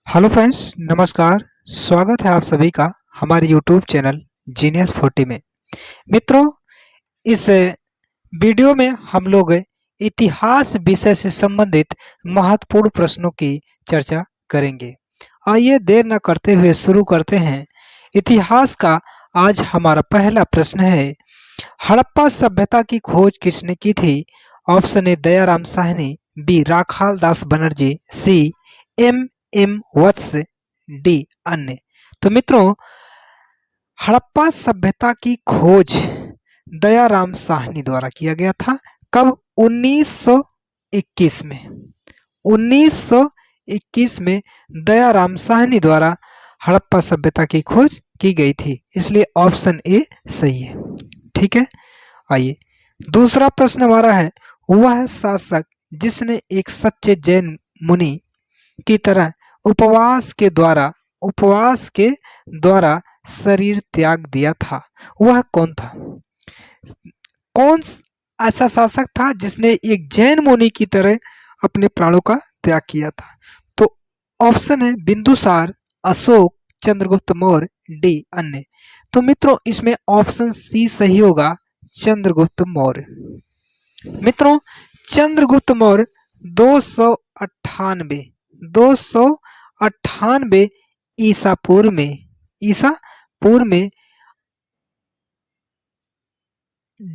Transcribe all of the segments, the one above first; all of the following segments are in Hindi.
हेलो फ्रेंड्स, नमस्कार। स्वागत है आप सभी का हमारे यूट्यूब चैनल जीनियस 40 में। मित्रों, इस वीडियो में हम लोग इतिहास विषय से संबंधित महत्वपूर्ण प्रश्नों की चर्चा करेंगे। आइए देर न करते हुए शुरू करते हैं। इतिहास का आज हमारा पहला प्रश्न है, हड़प्पा सभ्यता की खोज किसने की थी? Option A Dayaram Sahni, B Rakhal Das Banerji, C M Vats, D अन्य। तो मित्रों, हड़प्पा सभ्यता की खोज दयाराम साहनी द्वारा किया गया था। कब? 1921 में। 1921 में दयाराम साहनी द्वारा हड़प्पा सभ्यता की खोज की गई थी, इसलिए ऑप्शन ए सही है। ठीक है, आइए दूसरा प्रश्न हमारा है, वह शासक जिसने एक सच्चे जैन मुनि की तरह उपवास के द्वारा शरीर त्याग दिया था, वह कौन था? कौन ऐसा शासक था जिसने एक जैन मुनि की तरह अपने प्राणों का त्याग किया था? तो ऑप्शन है बिंदुसार, अशोक, चंद्रगुप्त मौर्य, डी अन्य। तो मित्रों, इसमें ऑप्शन सी सही होगा, चंद्रगुप्त मौर्य। मित्रों, चंद्रगुप्त मौर्य 298 ईसा पूर्व में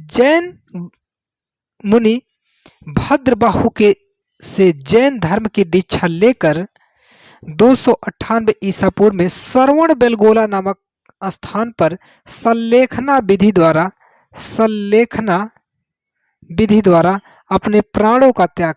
जैन मुनि भद्रबाहु के से जैन धर्म की दीक्षा लेकर 298 ईसा पूर्व में श्रवण बेलगोला नामक स्थान पर सल्लेखना विधि द्वारा अपने प्राणों का त्याग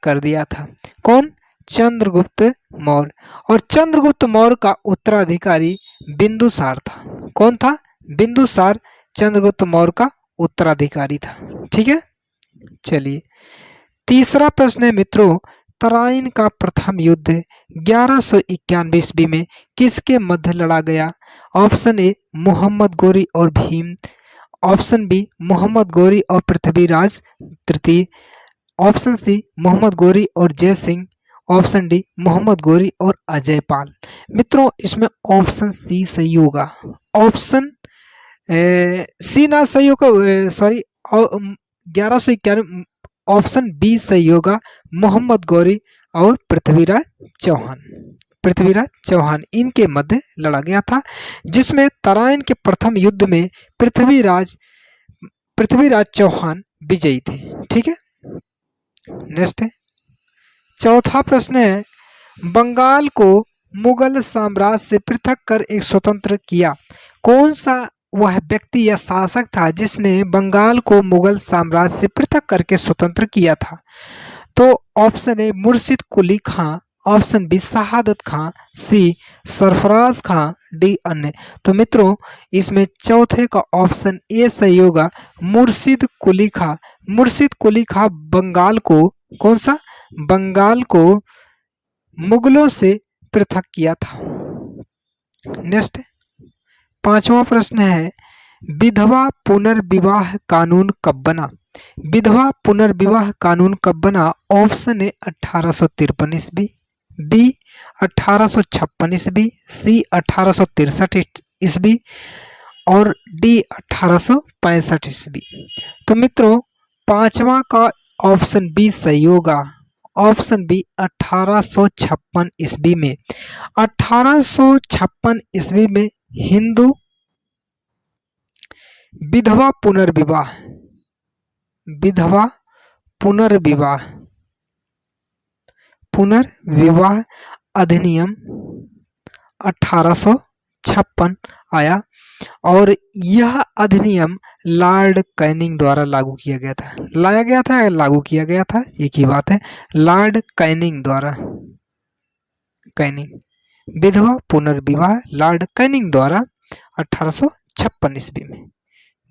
कर दिया था। कौन? चंद्रगुप्त मौर्य। और चंद्रगुप्त मौर्य का उत्तराधिकारी बिंदुसार था। कौन था? बिंदुसार चंद्रगुप्त मौर्य का उत्तराधिकारी था। ठीक है, चलिए तीसरा प्रश्न है मित्रों, तराइन का प्रथम युद्ध 1191 ईस्वी में किसके मध्य लड़ा गया? ऑप्शन ए मोहम्मद गोरी और भीम, ऑप्शन बी मोहम्मद गोरी और पृथ्वीराज तृतीय, ऑप्शन सी मोहम्मद गोरी और जय सिंह, ऑप्शन डी मोहम्मद गोरी और अजय पाल। मित्रों, इसमें ऑप्शन सी सही होगा। ऑप्शन सी ना सही होगा, सॉरी, 1191, ऑप्शन बी सही होगा, मोहम्मद गौरी और पृथ्वीराज चौहान इनके मध्य लड़ा गया था, जिसमें तराइन के प्रथम युद्ध में पृथ्वीराज चौहान विजयी थे। ठीक है, नेक्स्ट है चौथा प्रश्न है, बंगाल को मुगल साम्राज्य से पृथक कर एक स्वतंत्र किया, कौन सा वह व्यक्ति या शासक था जिसने बंगाल को मुगल साम्राज्य से पृथक करके स्वतंत्र किया था? तो ऑप्शन ए मुर्शिद कुली खां, ऑप्शन बी शहादत खां, सी सरफराज खां, डी अन्य। तो मित्रों, इसमें चौथे का ऑप्शन ए सही होगा, मुर्शिद कुली खां। मुर्शिद कुली खां बंगाल को, कौन सा? बंगाल को मुगलों से पृथक किया था। नेक्स्ट पांचवा प्रश्न है, विधवा पुनर्विवाह कानून कब बना? विधवा पुनर्विवाह कानून कब बना? ऑप्शन ए 1853 ईस्वी, बी 1856 ईस्वी, सी 1863 ईस्वी और डी 1865 ईस्वी। तो मित्रों, पांचवा का ऑप्शन बी सही होगा, ऑप्शन बी 1856 ईस्वी में। 1856 ईस्वी में हिंदू विधवा पुनर्विवाह अधिनियम 1856 आया और यह अधिनियम लॉर्ड कैनिंग द्वारा लागू किया गया था। लाया गया था या लागू किया गया था, एक ही बात है। लॉर्ड कैनिंग द्वारा, विधवा पुनर्विवाह लॉर्ड कैनिंग द्वारा 1856 ईस्वी में।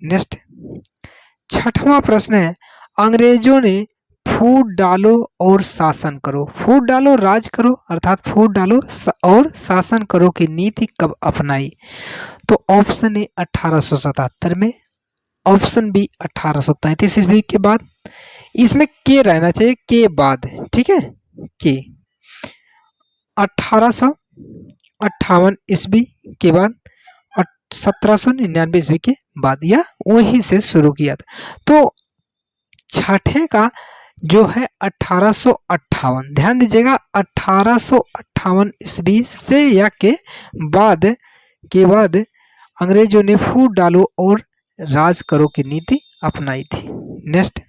नेक्स्ट छठवां प्रश्न है, अंग्रेजों ने फूट डालो और शासन करो, फूट डालो राज करो अर्थात फूट डालो और शासन करो की नीति कब अपनाई? तो ऑप्शन ए 1877 में, ऑप्शन बी 1833 ईस्वी के बाद, इसमें के रहना चाहिए, के बाद। ठीक है, के 1858 ईस्वी के बाद और 1799 ईस्वी के बाद, या वहीं से शुरू किया था। तो छठे का जो है 1858, ध्यान दीजिएगा 1858 ईस्वी से या के बाद अंग्रेजों ने फूट डालो और राज करो की नीति अपनाई थी। नेक्स्ट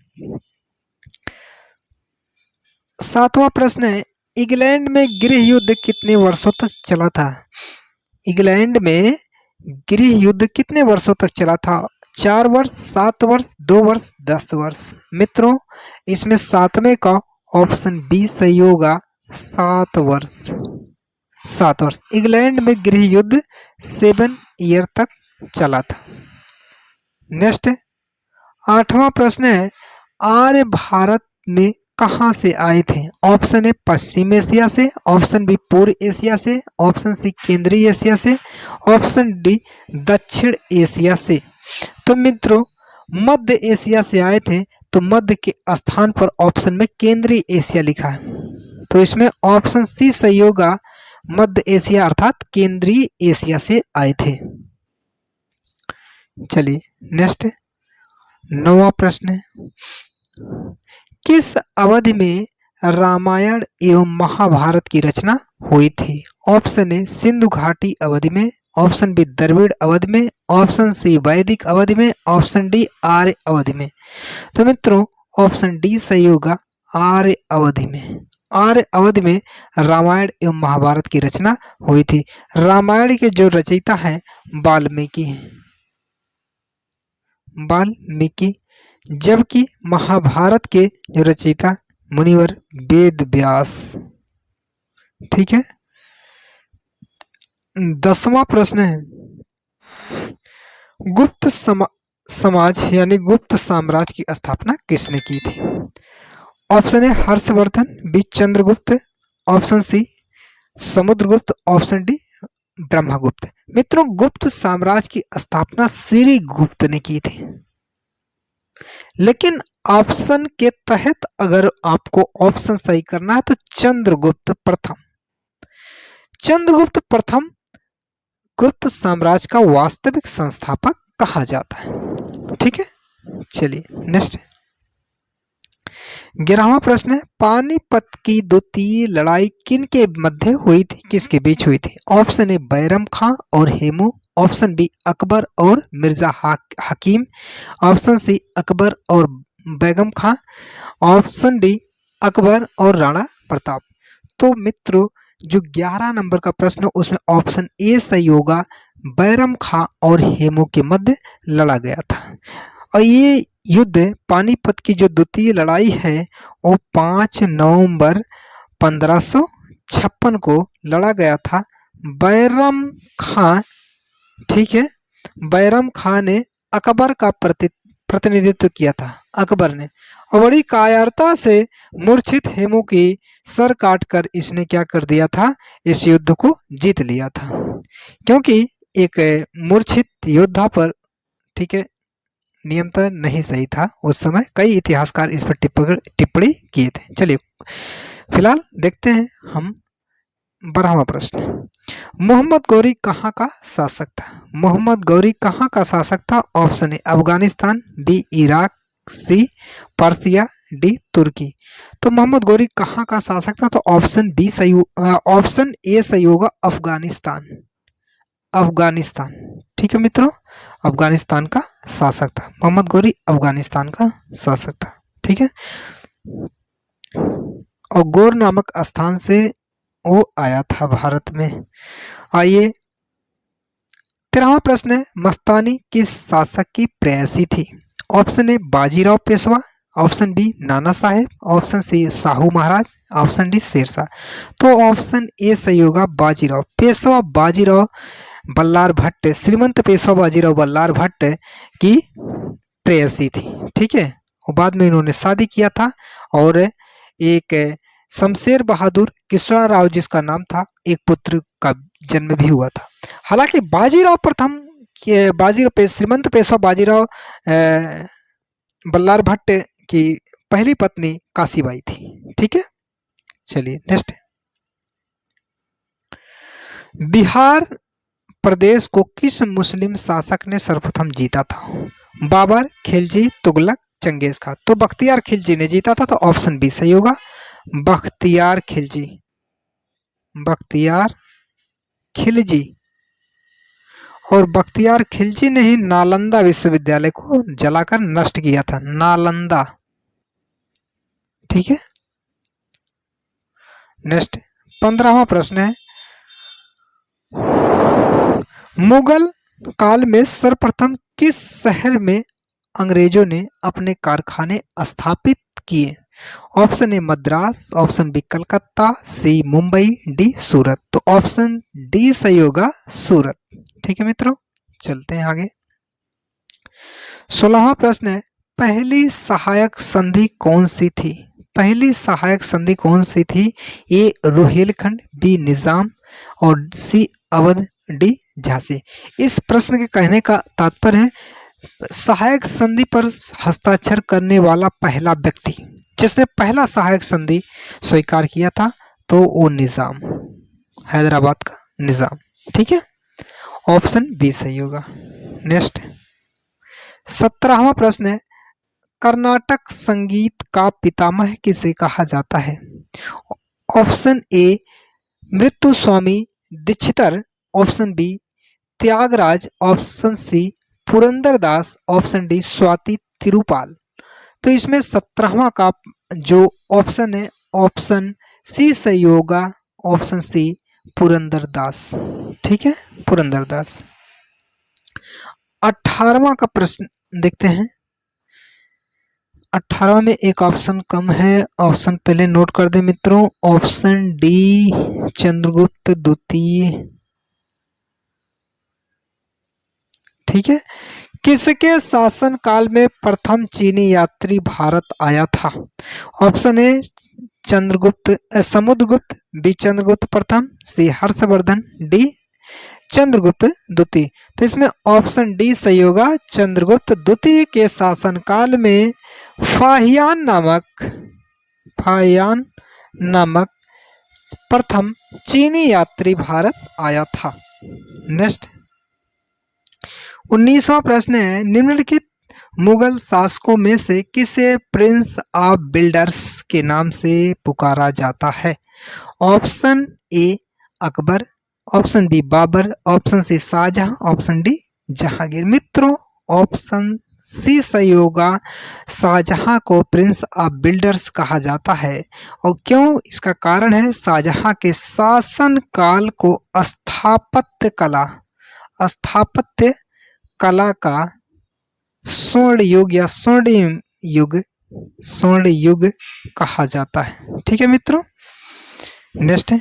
7वां प्रश्न है, इंग्लैंड में गृह युद्ध कितने वर्षों तक चला था? इंग्लैंड में गृह युद्ध कितने वर्षों तक चला था? 4 वर्ष, 7 वर्ष, 2 वर्ष, 10 वर्ष। मित्रों इसमें 7वें का ऑप्शन बी सही होगा, 7 वर्ष। 7 वर्ष इंग्लैंड में गृह युद्ध 7 ईयर तक चला था। नेक्स्ट 8वां प्रश्न है, आर्य भारत में कहां से आए थे? ऑप्शन ए पश्चिम एशिया से, ऑप्शन बी पूर्व एशिया से, ऑप्शन सी केंद्रीय एशिया से, ऑप्शन डी दक्षिण एशिया से। तो मित्रों मध्य एशिया से आए थे, तो मध्य के स्थान पर ऑप्शन में केंद्रीय एशिया लिखा है, तो इसमें ऑप्शन सी सही होगा, मध्य एशिया अर्थात केंद्रीय एशिया से आए थे। चलिए नेक्स्ट 9वां प्रश्न है, किस अवधि में रामायण एवं महाभारत की रचना हुई थी? ऑप्शन ए सिंधु घाटी अवधि में, ऑप्शन बी द्रविड़ अवधि में, ऑप्शन सी वैदिक अवधि में, ऑप्शन डी आर्य अवधि में। तो मित्रों ऑप्शन डी सही होगा, आर्य अवधि में। आर्य अवधि में रामायण एवं महाभारत की रचना हुई थी। रामायण के जो रचयिता हैं वाल्मीकि हैं, वाल्मीकि, जबकि महाभारत के जो रचयिता मुनिवर वेद व्यास। ठीक है। 10वां प्रश्न है, गुप्त समाज यानी गुप्त साम्राज्य की स्थापना किसने की थी? Option A Harshvardhan, B Chandragupta, option C Samudragupta, option D Brahmagupta. मित्रों गुप्त साम्राज्य की स्थापना श्रीगुप्त ने की थी, लेकिन ऑप्शन के तहत अगर आपको ऑप्शन सही करना है तो चंद्रगुप्त प्रथम। चंद्रगुप्त प्रथम गुप्त साम्राज्य का वास्तविक संस्थापक कहा जाता है। ठीक है। चलिए नेक्स्ट 11वां प्रश्न है, पानीपत की द्वितीय लड़ाई किन के मध्य हुई थी, किसके बीच हुई थी? ऑप्शन ए बैरम खां और हेमू, ऑप्शन बी अकबर और मिर्जा हकीम, ऑप्शन सी अकबर और बेगम खां, ऑप्शन डी अकबर और राणा प्रताप। तो मित्रों जो 11 नंबर का प्रश्न उसमें ऑप्शन ए सही होगा, बैरम खां और हेमू के मध्य लड़ा गया था। और ये युद्ध पानीपत की जो द्वितीय लड़ाई है वो 5 नवंबर 1556 को लड़ा गया था। बैरम खां, ठीक है, बैरम खां ने अकबर का प्रतिनिधित्व किया था, अकबर ने, और बड़ी कायरता से मूर्छित हेमू की सर काटकर इसने क्या कर दिया था, इस युद्ध को जीत लिया था। क्योंकि एक मूर्छित योद्धा पर, ठीक है, नियंत्रण नहीं सही था उस समय, कई इतिहासकार इस पर टिप्पणी किए थे। चलिए फिलहाल देखते हैं हम 12वां प्रश्न, मोहम्मद गौरी कहाँ का शासक था? मोहम्मद गौरी कहाँ का शासक था? Option A Afghanistan, B Iraq, C Persia, D तुर्की। तो मोहम्मद गौरी कहाँ का शासक था? तो ऑप्शन बी सही, ऑप्शन ए सही होगा, अफगानिस्तान। अफगानिस्तान, ठीक है मित्रों, अफगानिस्तान का शासक था मोहम्मद गौरी, अफगानिस्तान का शासक था। ठीक है। और गौर नामक स्थान से वो आया था भारत में। आइए 13वां प्रश्न है, मस्तानी किस शासक की प्रेयसी थी? Option A Bajirao Peshwa, option B Nana Saheb, option C Shahu Maharaj, option D Sher Shah. तो ऑप्शन ए सही होगा, बाजीराव पेशवा बाजीराव बल्लार भट्ट, श्रीमंत पेशवा बाजीराव बल्लार भट्ट की प्रेयसी थी। ठीक है। और बाद में इन्होंने शादी किया था और एक शमशेर बहादुर किसरा राव जिसका नाम था, एक पुत्र का जन्म भी हुआ था। हालांकि बाजीराव प्रथम, श्रीमंत पेशवा बाजीराव बल्लार भट्ट की पहली पत्नी काशीबाई थी। ठीक है। चलिए नेक्स्ट बिहार प्रदेश को किस मुस्लिम शासक ने सर्वप्रथम जीता था? Babar, Khilji, Tughlaq, Genghis Khan. तो बख्तियार खिलजी ने जीता था, तो ऑप्शन बी सही होगा, बख्तियार खिलजी। बख्तियार खिलजी। और बख्तियार खिलजी ने ही नालंदा विश्वविद्यालय को जलाकर नष्ट किया था, नालंदा। ठीक है, नेक्स्ट 15वां प्रश्न है, मुगल काल में सर्वप्रथम किस शहर में अंग्रेजों ने अपने कारखाने स्थापित किए? Option A Madras, option B Calcutta, C Mumbai, D Surat. तो ऑप्शन डी सही होगा, सूरत। ठीक है मित्रों, चलते हैं आगे। 16वां प्रश्न है, पहली सहायक संधि कौन सी थी? पहली सहायक संधि कौन सी थी? ए रोहिलखंड, बी निजाम और सी अवध, डी झांसी। इस प्रश्न के कहने का तात्पर्य है सहायक संधि पर हस्ताक्षर करने वाला पहला व्यक्ति, जिसने पहला सहायक संधि स्वीकार किया था, तो वो निजाम, हैदराबाद का निजाम। ठीक है, ऑप्शन बी सही होगा। नेक्स्ट 17वां प्रश्न है, कर्नाटक संगीत का पितामह किसे कहा जाता है? Option A Muthuswami Dikshitar, option B Tyagaraja, option C Purandaradasa, option D Swati Tirunal. तो इसमें 17वां का जो ऑप्शन है, ऑप्शन सी सही होगा, ऑप्शन सी पुरंदरदास। ठीक है, पुरंदरदास। 18वां का प्रश्न देखते हैं। 18वां में एक ऑप्शन कम है, ऑप्शन पहले नोट कर दे मित्रों, ऑप्शन डी चंद्रगुप्त द्वितीय। ठीक है, किसके शासन काल में प्रथम चीनी यात्री भारत आया था? Option A Samudragupta, B Chandragupta प्रथम, सी हर्षवर्धन, डी चंद्रगुप्त द्वितीय। तो इसमें ऑप्शन डी सही होगा, चंद्रगुप्त द्वितीय के शासन काल में फाहियान नामक प्रथम चीनी यात्री भारत आया था। नेक्स्ट 19वां प्रश्न है, निम्नलिखित मुगल शासकों में से किसे प्रिंस ऑफ बिल्डर्स के नाम से पुकारा जाता है? Option A Akbar, option B Babur, option C Shah Jahan, option D Jahangir. मित्रों ऑप्शन सी सही होगा, शाहजहां को प्रिंस ऑफ बिल्डर्स कहा जाता है। और क्यों? इसका कारण है शाहजहां के शासन काल को स्थापत्य कला का स्वर्ण युग या स्वर्णिम युग कहा जाता है। ठीक है मित्रों, नेक्स्ट है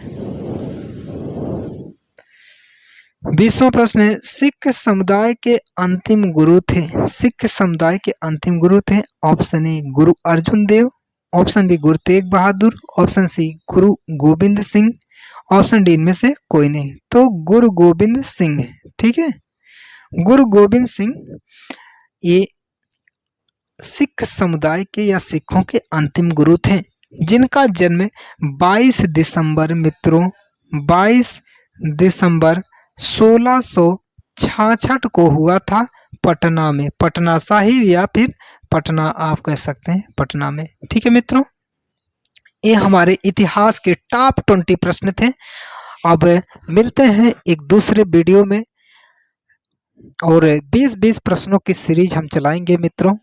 20वां प्रश्न है, सिख समुदाय के अंतिम गुरु थे? सिख समुदाय के अंतिम गुरु थे, option A Guru Arjun Dev, option B Guru Tegh Bahadur, option C Guru Govind Singh, option D इनमें से कोई नहीं। तो गुरु गोविंद सिंह। ठीक है, गुरु गोविंद सिंह ये सिख समुदाय के या सिखों के अंतिम गुरु थे, जिनका जन्म 22 दिसंबर मित्रों 22 दिसंबर 1666 को हुआ था पटना में, पटना साहिब या फिर पटना आप कह सकते हैं, पटना में। ठीक है मित्रों, ये हमारे इतिहास के टॉप 20 प्रश्न थे। अब मिलते हैं एक दूसरे वीडियो में और 20-20 प्रश्नों की सीरीज हम चलाएंगे मित्रों,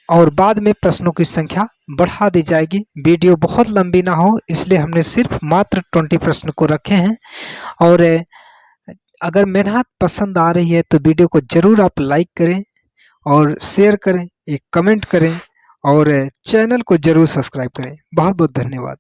और बाद में प्रश्नों की संख्या बढ़ा दी जाएगी। वीडियो बहुत लंबी ना हो इसलिए हमने सिर्फ मात्र 20 प्रश्न को रखे हैं। और अगर मेहनत पसंद आ रही है तो वीडियो को जरूर आप लाइक करें और शेयर करें, एक कमेंट करें और चैनल को जरूर सब्सक्राइब करें। बहुत बहुत धन्यवाद।